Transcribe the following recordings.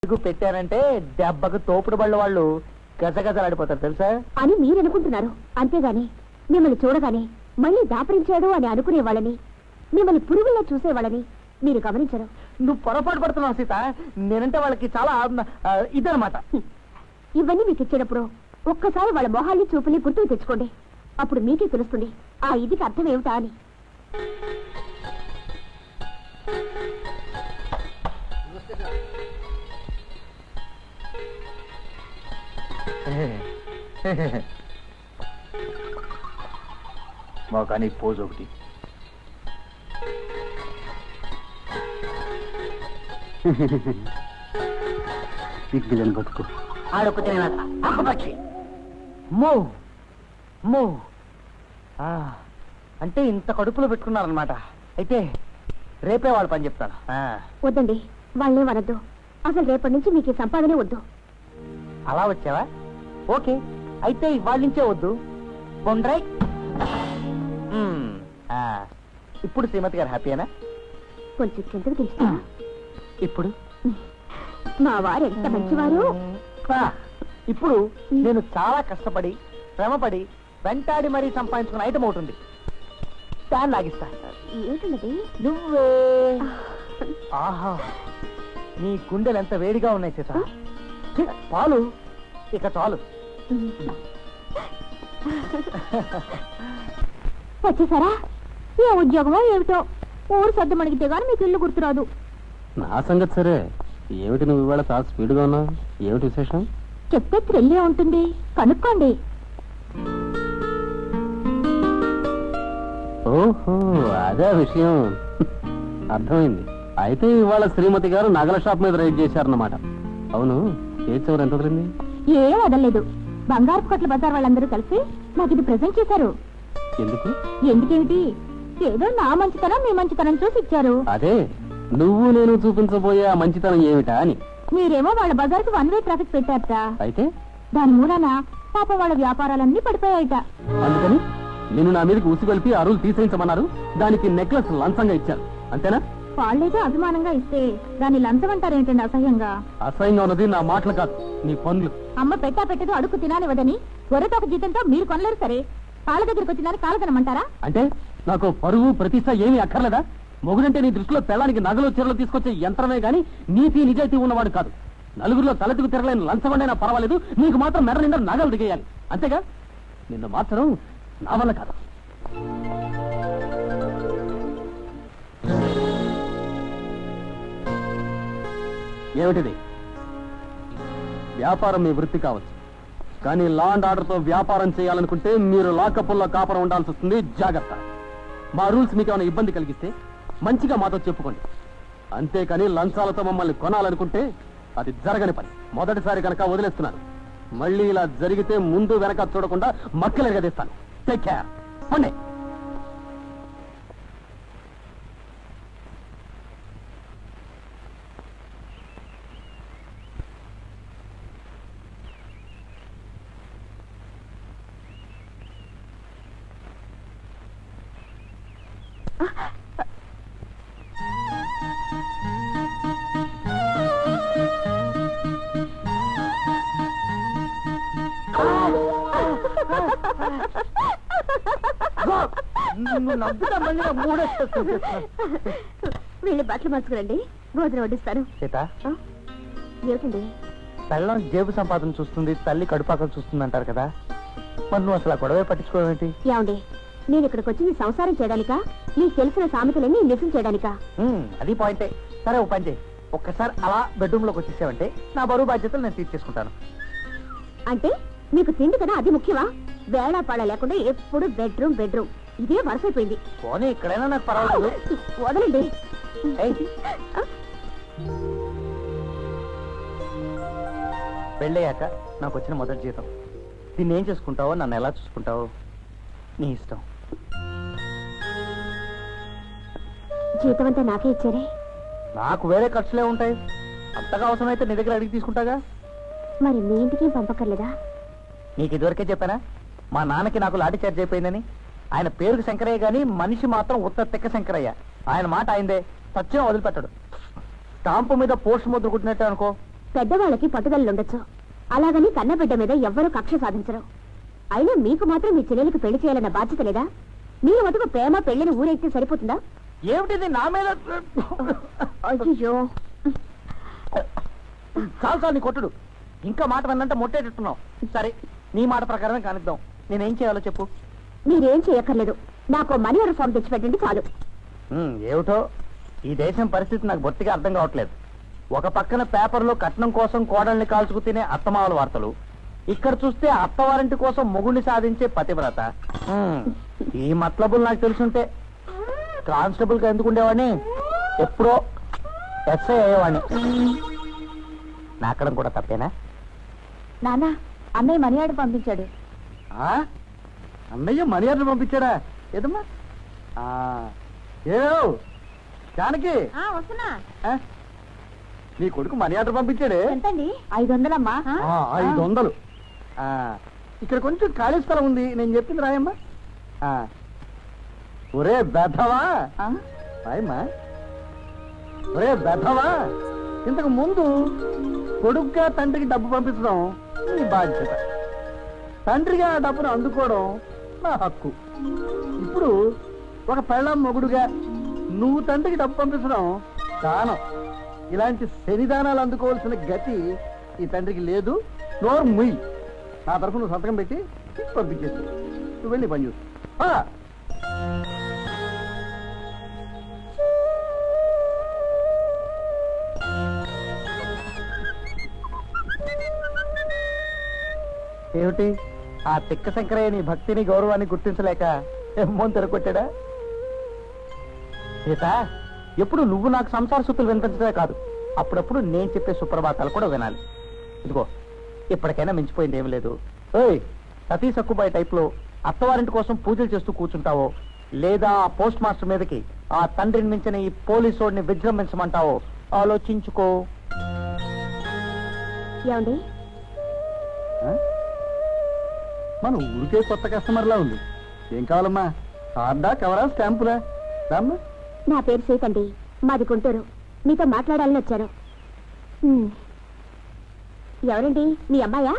పెట్టారంటే దెబ్బకు తోపుడు బళ్ళ వాళ్ళు గజగజలాడిపోతారు తెలుసా అని మీరు అనుకుంటున్నారు. అంతేగాని మిమ్మల్ని చూడగానే మళ్ళీ దాపరించాడు అని అనుకునే వాళ్ళని, మిమ్మల్ని పురుగుల్లో చూసేవాళ్ళని మీరు గమనించరు. నువ్వు పొరపాటు పడుతున్నావు సీత. నేనంటే వాళ్ళకి చాలా ఇదనమాట. ఇవన్నీ మీకు ఇచ్చేటప్పుడు ఒక్కసారి వాళ్ళ మొహాల్ని చూపుని గుర్తుకు తెచ్చుకోండి. అప్పుడు మీకే తెలుస్తుంది ఆ ఇదికి అర్థం ఏమిటా అని. మా కానీ పోజ్ ఒకటి. సిగ్గులని బతుకు ఆడొక్కటే మూవ్ మూవ్. అంటే ఇంత కడుపులో పెట్టుకున్నారనమాట. అయితే రేపే వాళ్ళ పని చెప్తాను. వద్దండి, వాళ్ళే వనద్దు. అసలు రేపటి నుంచి మీకు ఈ సంపాదనే వద్దు. అలా వచ్చావా? ఓకే, అయితే ఇవాళ నుంచే వద్దు. కొండ్రై. ఇప్పుడు శ్రీమతి గారు హ్యాపీయేనా? కొంచెం కిందకి తెలుస్తా. ఇప్పుడు మా వారు ఎంత మంచివారు. ఇప్పుడు నేను చాలా కష్టపడి శ్రమపడి వెంటాడి మరీ సంపాదించుకున్న ఐటమ్ అవుతుంది. దాన్ని లాగిస్తా. ఏంటన్నది? నువ్వే. ఆహా, నీ గుండెలు ఎంత వేడిగా ఉన్నాయి సీత. పాలు ఇక చాలు. వచ్చేసారా? ఏ ఉద్యోగమో ఏమిటో, ఊరు సర్దు మణిగితే గానీ మీకు ఇల్లు గుర్తురాదు. నా సంగతి సరే, ఏమిటి నువ్వు ఇవాళ చాలా స్పీడ్గా ఉన్నావు? ఏమిటి విశేషం? చెప్తే థ్రిల్లే ఉంటుంది, కనుక్కోండి. ఓహో, అదే విషయం. అర్థమైంది. అయితే ఇవాళ శ్రీమతి గారు నగల షాప్ మీద రైడ్ చేశారన్నమాట. అవును, చేర్చవరు ఎంత వదిలింది? ఏం వదలలేదు. బంగారు కొట్ల బజార్ వాళ్ళందరూ కలిసి నాకు ఇది ప్రెజెంట్ చేశారు. ఎందుకు? ఎందుకేమిటి, ఏదో నా మంచితనం మీ మంచితనం చూసి ఇచ్చారు. అదే నువ్వు నేను చూపించబోయే ఆ మంచితనం ఏమిటా అని. మీరేమో వాళ్ళ బజార్కి 1 వే ట్రాఫిక్ పెట్టారట. అయితే దాని మూలాన పాప వాళ్ళ వ్యాపారాలన్నీ పడిపోయాయట. అందుకని నిన్ను నా మీదకి ఉసిగొల్పి అరువులు తీసేయించమన్నారు. దానికి నెక్లెస్ లంచంగా ఇచ్చారు, అంతేనా? వాళ్ళేదో అభిమానంగా ఇస్తే దాన్ని లంచం అంటారేంటండి అసహ్యంగా? అసహ్యంగా ఉన్నది నా మాటలు కాదు, నీ పనులు. అమ్మ పెట్టేదో అడుగు తినాలివదని గొర్రెతోక జీతంతో మీరు కొనలేరు సరే, కాళ్ళ దగ్గరికి వచ్చిందని కాలగనమంటారా? అంటే నాకు పరువు ప్రతిష్ట ఏమీ అక్కర్లేదా? మొగుడంటే నీ దృష్టిలో పెళ్ళానికి నగలు చీరలు తీసుకొచ్చే యంత్రమే గాని నీతి నిజాయితీ ఉన్నవాడు కాదు. నలుగురిలో తలెత్తుకు తిరగలేని లంచగొండైనా పర్వాలేదు, నీకు మాత్రం మెర్ర నిండా నగలు దిగేయాలి, అంతేగా? నిన్ను మార్చడం నా వల్ల కాదు. ఏమిటిది? వ్యాపారం మీ వృత్తి కావచ్చు, కానీ లా అండ్ ఆర్డర్తో వ్యాపారం చేయాలనుకుంటే మీరు లాకప్పుల్లో కాపురం ఉండాల్సి వస్తుంది. జాగ్రత్త. మా రూల్స్ మీకు ఏమైనా ఇబ్బంది కలిగిస్తే మంచిగా మాతో చెప్పుకోండి. అంతేకాని లంచాలతో మమ్మల్ని కొనాలనుకుంటే అది జరగని పని. మొదటిసారి కనుక వదిలేస్తున్నాను. మళ్ళీ ఇలా జరిగితే ముందు వెనక చూడకుండా మక్కలెరగదీస్తాను. Take care. పండి. వీళ్ళు బట్టలు మార్చుకురండి, భోజనం వడ్డిస్తారు. సీత, ఏమిటండి? పెళ్ళం జేబు సంపాదన చూస్తుంది, తల్లి కడుపాకలు చూస్తుంది అంటారు కదా, మరి నువ్వు అసలు ఆ గొడవే పట్టించుకోవేంటి? ఏమండి, నేను ఇక్కడికి వచ్చి సంసారం చేయడానికా, నీకు తెలిసిన సామెతలన్నీ నిజం చేయడానికా? అది పాయింటే. సరే, ఓ పని చేయి. ఒక్కసారి అలా బెడ్రూమ్ లోకి వచ్చేసావంటే నా బరువు బాధ్యతలు నేను తీర్చేసుకుంటాను. అంటే మీకు తిండి కదా అది ముఖ్యమా? వేళ పాడ లేకుండా ఎప్పుడు బెడ్రూమ్ బెడ్రూమ్ ఇదే వరుసైపోయింది. పోనీ ఇక్కడైనా నాకు పర్వాలేదు. వదలండి. పెళ్ళయ్యాక నాకు వచ్చిన మొదటి జీతం. దీన్ని ఏం చేసుకుంటావో, నన్ను ఎలా చూసుకుంటావో నీ ఇష్టం. జీతం అంతా నాకే ఇచ్చారే. నాకు వేరే ఖర్చులే ఉంటాయి. అంతగా అవసరమైతే నీ దగ్గర అడిగి తీసుకుంటాగా. మరి మీ ఇంటికి పంపక్కర్లేదా? నీకు ఇదివరకే చెప్పానా మా నాన్నకి నాకు లాఠీ చార్జ్ అయిపోయిందని? ఆయన పేరుకి శంకరయ్య గాని మనిషి మాత్రం ఉత్త తెక్క శంకరయ్య. ఆయన మాట అయిందే, సత్యం వదిలిపెట్టాడు. స్టాంపు మీద పోస్ట్ ముద్ర కుట్టినట్టే అనుకో, పెద్దవాళ్ళకి పట్టుదలలుండొచ్చు, అలాగని కన్నబిడ్డ మీద ఎవ్వరూ కక్ష సాధించరు. అయినా మీకు మాత్రం మీ చెల్లెలకు పెళ్లి చేయాలన్న బాధ్యత లేదా? మీరు మటుకు ప్రేమ పెళ్లిని ఊరెక్కితే సరిపోతుందా? ఏమిటిది నా మీద? అయ్యో, చాలు నీ కొట్టుడు. ఇంకా మాట విన్నంటే మొట్టేటట్టున్నావు. సరే, నీ మాట ప్రకారమే కానిద్దాం. నేనేం చేయాలో చెప్పు. మీరేం చేయక్కర్లేదు, నాకు మనీ ఆర్డర్ ఫామ్ తెచ్చిపెట్టండి చాలు. ఏమిటో ఈ దేశం పరిస్థితి నాకు బొత్తిగా అర్థం కావట్లేదు. ఒక పక్కన పేపర్లో కట్నం కోసం కోడల్ని కాల్చుకు తినే అత్తమావల వార్తలు, ఇక్కడ చూస్తే అత్తవారింటి కోసం మొగుడిని సాధించే పతివ్రత. ఈ మతలబులు నాకు తెలుసుంటే కానిస్టేబుల్ గా ఎందుకు ఉండేవాడిని, ఎప్పుడో ఎస్ఐ అయ్యేవాడిని. నాకడం కూడా తప్పేనా? నాన్న, అన్నయ్య మనీ ఆర్డర్ పంపించాడు. అన్నయ్య మనీ ఆర్డర్ పంపించాడా? ఏదమ్మా ఏదో జానకి, వస్తున్నా. నీ కొడుకు మనీ ఆర్డర్ పంపించాడే. ఎంతండి? 500 అమ్మా. 500. ఇక్కడ కొంచెం ఖాళీ స్థలం ఉంది, నేను చెప్పింది రాయమ్మా. ఒరే బెధవా, రాయమ్మా. ఒరే బెధవా, ఇంతకు ముందు కొడుకుగా తండ్రికి డబ్బు పంపించడం నీ బాధ్యత, తండ్రిగా ఆ డబ్బును అందుకోవడం నా హక్కు. ఇప్పుడు ఒక పెళ్ళాం మొగుడుగా నువ్వు తండ్రికి డబ్బు పంపించడం దానం. ఇలాంటి శనిదానాలు అందుకోవాల్సిన గతి ఈ తండ్రికి లేదు. నోరు ముయ్యి. నా తరఫు నువ్వు సంతకం పెట్టి పంపించేసి నువ్వు వెళ్ళి పని చూసు. ఏమిటి ఆ తిక్క శంకరయ్య నీ భక్తిని గౌరవాన్ని గుర్తించలేక ఎమ్మోని తెరకొట్టాడా? సీత, ఎప్పుడు నువ్వు నాకు సంసార సూత్రులు వినిపించడమే కాదు, అప్పుడప్పుడు నేను చెప్పే సుప్రభాతాలు కూడా వినాలి. ఇదిగో, ఇప్పటికైనా మించిపోయింది ఏమి లేదు. ఓయ్, సతీ సక్కుబాయి టైప్లో అత్తవారింటి కోసం పూజలు చేస్తూ కూర్చుంటావో, లేదా ఆ పోస్ట్ మాస్టర్ మీదకి ఆ తండ్రిని మించిన ఈ పోలీసోడిని విజృంభించమంటావో ఆలోచించుకో. ఏమండి, మన ఊరికే కొత్త కస్టమర్లా ఉంది. ఏం కావాలమ్మా? కార్డా, కవరా, స్టాంపులా? రామ్మా. నా పేరు సీత అండి, మాది గుంటూరు. మీతో మాట్లాడాలని వచ్చాను. ఎవరండి మీ అమ్మాయా?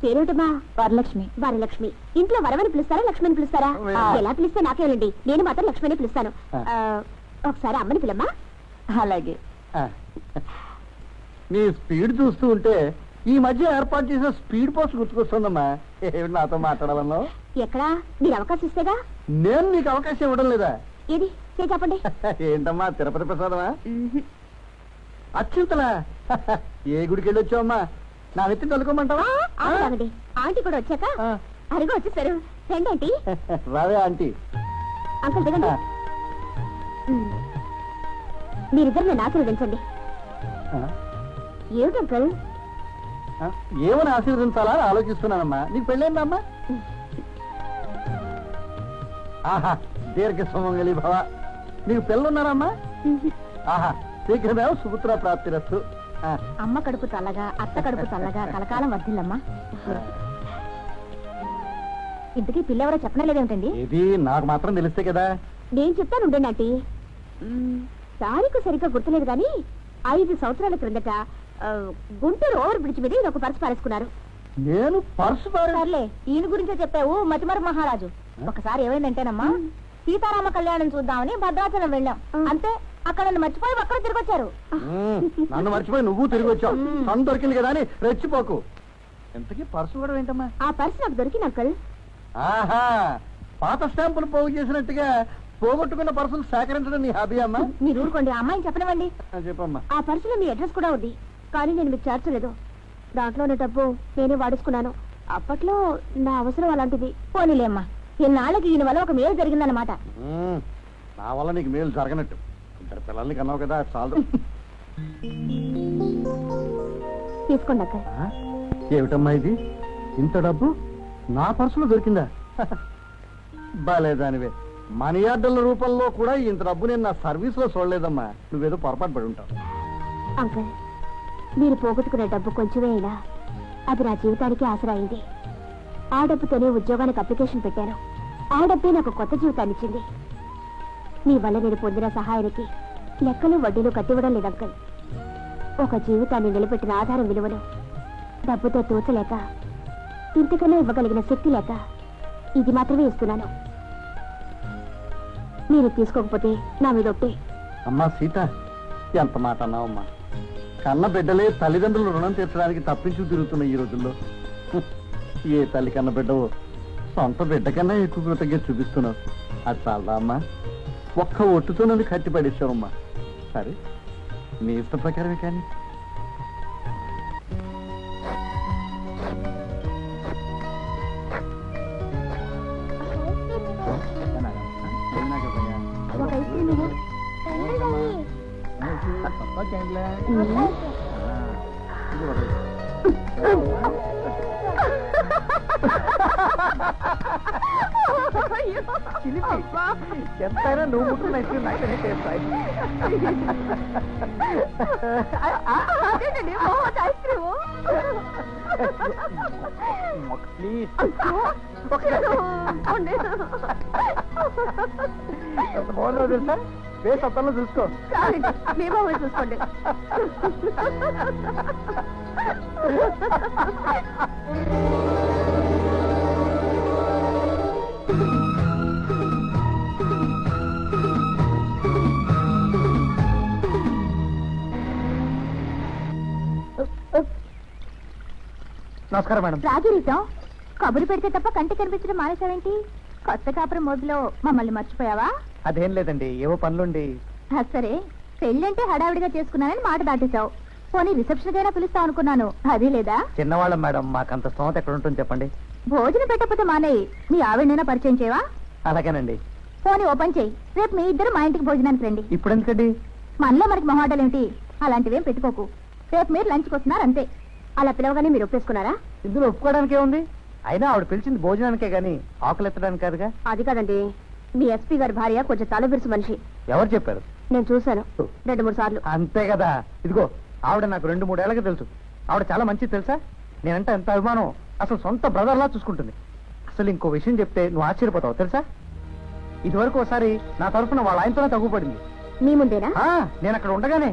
పేరేమిటమ్మా? వరలక్ష్మి. వరలక్ష్మి. ఇంట్లో వరమని పిలుస్తారా, లక్ష్మిని పిలుస్తారా? ఎలా పిలిస్తే నాకేనండి, నేను మాత్రం లక్ష్మిని పిలుస్తాను. ఒకసారి అమ్మని పిలమ్మా. అలాగే. నీ స్పీడ్ చూస్తూ ఉంటే ఈ మధ్య ఏర్పాటు చేసిన స్పీడ్ పోస్ట్ గుర్తుకొస్తుందమ్మా. ఏమిటి నాతో మాట్లాడాలన్నావు? ఎక్కడా? మీరు అవకాశం ఇస్తేగా. నేను నీకు అవకాశం ఇవ్వడం లేదా? ఏది చెప్పండి. ఏంటమ్మా, తిరుపతి ప్రసాదమా? అచ్యుతలా? ఏ గుడికి వెళ్ళి వచ్చావమ్మా? నా నెత్తిని తలుకోమంటావా? ఆగండి, ఆంటీ కూడా వచ్చాక. అరిగా వచ్చేసారు. రండి ఆంటీ. రావే ఆంటీ. అంకుల్ దిగండి. మీరిద్దరు నన్ను ఆశీర్వదించండి. ఏమిటి అంకుల్? ఏమని ఆశీర్వదించాలా ఆలోచిస్తున్నానమ్మా. నీకు పెళ్ళైందమ్మా? ఆహా, దీర్ఘ సుమంగళి భవ. నీకు పిల్లలున్నారమ్మా? ఆహా, శీఘ్రమేమో సుపుత్ర ప్రాప్తిరస్తు. అమ్మ కడుపు చల్లగా, అత్త కడుపు చల్లగా, కలకాలం వర్ధిల్లమ్మా. ఇంతకీ పిల్లెవరో చెప్పనలేదేమిటండి? ఇది నాకు మాత్రం తెలిస్తే కదా. నేను చెప్తాను ఉండండి ఆంటీ. తారీఖు సరిగ్గా గుర్తులేదు కానీ 5 సంవత్సరాల క్రిందట గుంటూరు ఓవర్ బ్రిడ్జ్ మీద ఒక పర్సు పారేసుకున్నారు. నేను పర్సు సర్లే, ఈయన గురించే చెప్పావు, మతిమరు మహారాజు. ఒకసారి ఏమైందంటేనమ్మా, సీతారామ కళ్యాణం చూద్దామని భద్రాచలం వెళ్ళాం. అంతే, అక్కడ నన్ను మర్చిపోయి అక్కడ తిరిగి వచ్చారు. నన్ను మర్చిపోయి నువ్వు తిరిగి వచ్చావు. సొంత దొరికింది కదా అని రెచ్చిపోకు. ఎంతకీ పర్సు కూడా ఏంటమ్మా? ఆ పర్సు నాకు దొరికింది అంకల్. ఆహా, పాత స్టాంపులు పోగు చేసినట్టుగా పోగొట్టుకున్న పర్సులు సేకరించడం నీ హాబీ అమ్మా? మీరు ఊరుకోండి, అమ్మాయిని చెప్పనివ్వండి. చెప్పమ్మా. ఆ పర్సులో మీ అడ్రస్ కూడా ఉంది, కానీ నేను మీకు చేర్చలేదు. దాంట్లో ఉన్న డబ్బు నేనే వాడేసుకున్నాను. అప్పట్లో నా అవసరం అలాంటిది. పోనీలేమ్మా, ఇన్నాళ్ళకి ఈయన వల్ల ఒక మేలు జరిగిందన్నమాట. నా వల్ల నీకు మేలు జరగనట్టు. ఇద్దరు పిల్లల్ని కన్నావు కదా, చాలు. తీసుకోండి అక్క. ఏమిటమ్మా ఇది? ఇంత డబ్బు నా పర్సులో దొరికిందా? బాలేదానివే. మనీ ఆర్డర్ల రూపంలో కూడా ఇంత డబ్బు నేను నా సర్వీస్ లో చూడలేదమ్మా. నువ్వేదో పొరపాటు పడి ఉంటావు. అంకల్, మీరు పోగొట్టుకున్న డబ్బు కొంచెమే అయినా అది నా జీవితానికి ఆసరా అయింది. ఆ డబ్బుతోనే ఉద్యోగానికి అప్లికేషన్ పెట్టాను. ఆ డబ్బే నాకు కొత్త జీవితాన్ని ఇచ్చింది. మీ వల్ల నేను పొందిన సహాయానికి లెక్కలు వడ్డీలు కట్టివ్వడం లేదు అంకల్. ఒక జీవితాన్ని నిలబెట్టిన ఆధారం విలువలు డబ్బుతో తోచలేక, ఇంతకన్నా ఇవ్వగలిగిన శక్తి లేక ఇది మాత్రమే ఇస్తున్నాను. మీరు తీసుకోకపోతే నా మీద ఒట్టే. అమ్మా సీత, ఎంత మాట అన్నావమ్మా. కన్న బిడ్డలే తల్లిదండ్రులు రుణం తీర్చడానికి తప్పించు తిరుగుతున్న ఈ రోజుల్లో ఏ తల్లి కన్న బిడ్డవో సొంత బిడ్డ కన్నా ఎక్కువ కృతజ్ఞత చూపిస్తున్నావు. అది చాలదా అమ్మా? ఒక్క ఒట్టుతో నన్ను కట్టి పడేసావమ్మా. సరే, నీ ఇష్ట ప్రకారమే కానీ. ఒక ఐస్ క్రీమ్ ఇవ్వు. ఎంతైనా నువ్వు ముట్టుకున్న ఐస్ క్రీమ్ నాకనే చేస్తాయి. బాగుందో తెలుసా? వేసి అత్తంలో చూసుకో. మేము చూసుకోండి. నమస్కారం మేడం. రాగిరీతం, కబురు పెడితే తప్ప కంటి కనిపించడం మానేశావేంటి? కొత్త కాపురం మొదలో మమ్మల్ని మర్చిపోయావా? అదేం లేదండి, ఏవో పనులుండి. సరే, పెళ్ళంటే హడావిడిగా చేసుకున్నానని మాట దాటేశావు. పోనీ రిసెప్షన్ కైనా పిలుస్తావు అనుకున్నాను, అది లేదా? చిన్నవాళ్ళం మేడం, మాకంత స్తోమత ఎక్కడ ఉంటుంది చెప్పండి. భోజనం పెట్టకపోతే మానేయి. మీ ఆవిడనైనా పరిచయం చేయవా? అలాగేనండి. పోనీ ఓ పని చేయి, రేపు మీ ఇద్దరు మా ఇంటికి భోజనానికి రండి. ఇప్పుడు ఎందుకండి? మనలో మనకి మొహాటలు ఏమిటి? అలాంటివేం పెట్టుకోకు. రేపు మీరు లంచ్కి వస్తున్నారు అంతే. అలా పిలవగానే మీరు ఒప్పేసుకున్నారా? ఇందులో ఒప్పుకోవడానికి ఏముంది? అయినా ఆవిడ పిలిచింది భోజనానికే గాని ఆకులు ఎత్తడానికి కాదుగా. అది కాదండి, మీ ఎస్పీ గారి భార్య కొంచెం తలబిరుసు మనిషి. ఎవరు చెప్పారు? నేను చూశాను 2-3 సార్లు. అంతే కదా. ఇదిగో, ఆవిడ నాకు 2-3 ఏళ్ళకి తెలుసు. ఆవిడ చాలా మంచిది తెలుసా. నేనంటే ఎంత అభిమానం. అసలు సొంత బ్రదర్లా చూసుకుంటుంది. అసలు ఇంకో విషయం చెప్తే నువ్వు ఆశ్చర్యపోతావు తెలుసా. ఇదివరకు ఒకసారి నా తరఫున వాళ్ళ ఆయనతోనే తగ్గుపడింది. మీ ముందేనా? నేను అక్కడ ఉండగానే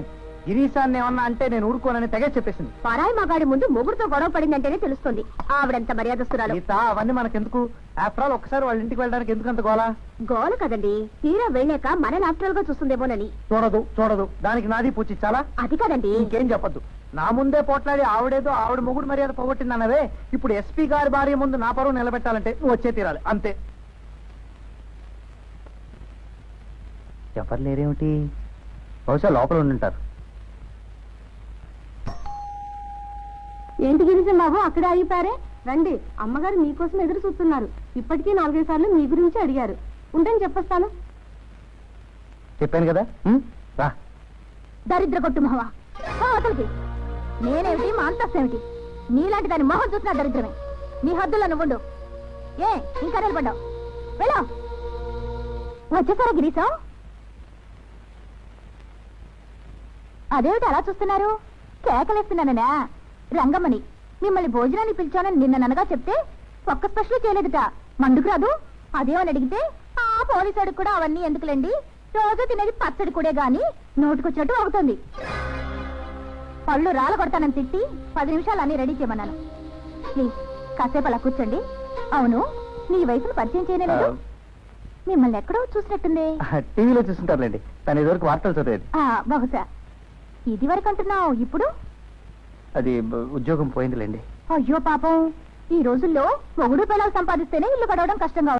గిరీశాన్ని ఏమన్నా అంటే నేను ఊరుకోనని తెగే చెప్పేసింది. పరాయి మగాడి ముందు మొగుడుతో గొడవ పడిందంటేనే తెలుస్తుంది ఆవిడంత మర్యాదస్తురాలు. గీత, అవన్నీ మనకెందుకు? ఆఫ్టర్ ఆల్ ఒక్కసారి వాళ్ళ ఇంటికి వెళ్ళడానికి ఎందుకంత గోలా? గోల కదండి, తీరా వెళ్ళాక మన నాఫ్టరల్ గా చూస్తుందేమోనని. చూడదు. దానికి నాది పూచిచ్చాలా? అది కాదండి. ఇంకేం చెప్పద్దు. నా ముందే పోట్లాడి ఆవిడేదో ఆవిడ మొగుడు మర్యాద పోగొట్టిందన్నవే. ఇప్పుడు ఎస్పీ గారి భార్య ముందు నా పరువు నిలబెట్టాలంటే నువ్వు వచ్చే తీరాలి అంతే. ఎవరు లేరేమిటి? బహుశా లోపల ఉండుంటారు. ఏంటి గిరిజం బాబు అక్కడే ఆగిపోయారే? రండి, అమ్మగారు మీకోసం ఎదురు చూస్తున్నారు. ఇప్పటికీ 4-5 సార్లు మీ గురించి అడిగారు. ఉంటని చెప్పొస్తాను. చెప్పాను కదా, రా. దరిద్ర కొట్టు మొహవా, అతనికి నేనేమిటి మా అంతస్తేమిటి? నీలాంటి దాని మొహం చూసినా దరిద్రమే. నీ హద్దుల్లో నువ్వుండు. ఏ ఇంకా నిలబడ్డావు? వెళ్ళా. వచ్చేసారా గిరీశం? అదేమిటి అలా చూస్తున్నారు? కేకలేస్తున్నాననా? రంగమ్మని మిమ్మల్ని భోజనాన్ని పిలిచానని నిన్న ననగా చెప్తే ఒక్క స్పెషల్ చేయలేదుట. మందుకు రాదు అదేమని అడిగితే ఆ పోలీసుడికి కూడా అవన్నీ ఎందుకులేండి, రోజు తినేది పచ్చడి కూడా గాని నోటుకొచ్చినట్టు అవుతుంది. పళ్ళు రాళ్ళ కొడతానని తిట్టి 10 నిమిషాలు అన్ని రెడీ చేయమన్నాను. ప్లీజ్ కాసేపు అలా కూర్చోండి. అవును, నీ వయసును పరిచయం చేయలేదు. మిమ్మల్ని ఎక్కడో చూసినట్టుంది. టీవీలో చూస్తుంటారులేండి. తను ఇదివరకు వార్తలు చదివేది. బహుశా ఇది వరకు అంటున్నావు, ఇప్పుడు అది ఉద్యోగం పోయిందిలేండి. అయ్యో పాపం, ఈ రోజుల్లో మొగుడు పిల్లలు సంపాదిస్తేనే ఇల్లు గడవడం కష్టంగా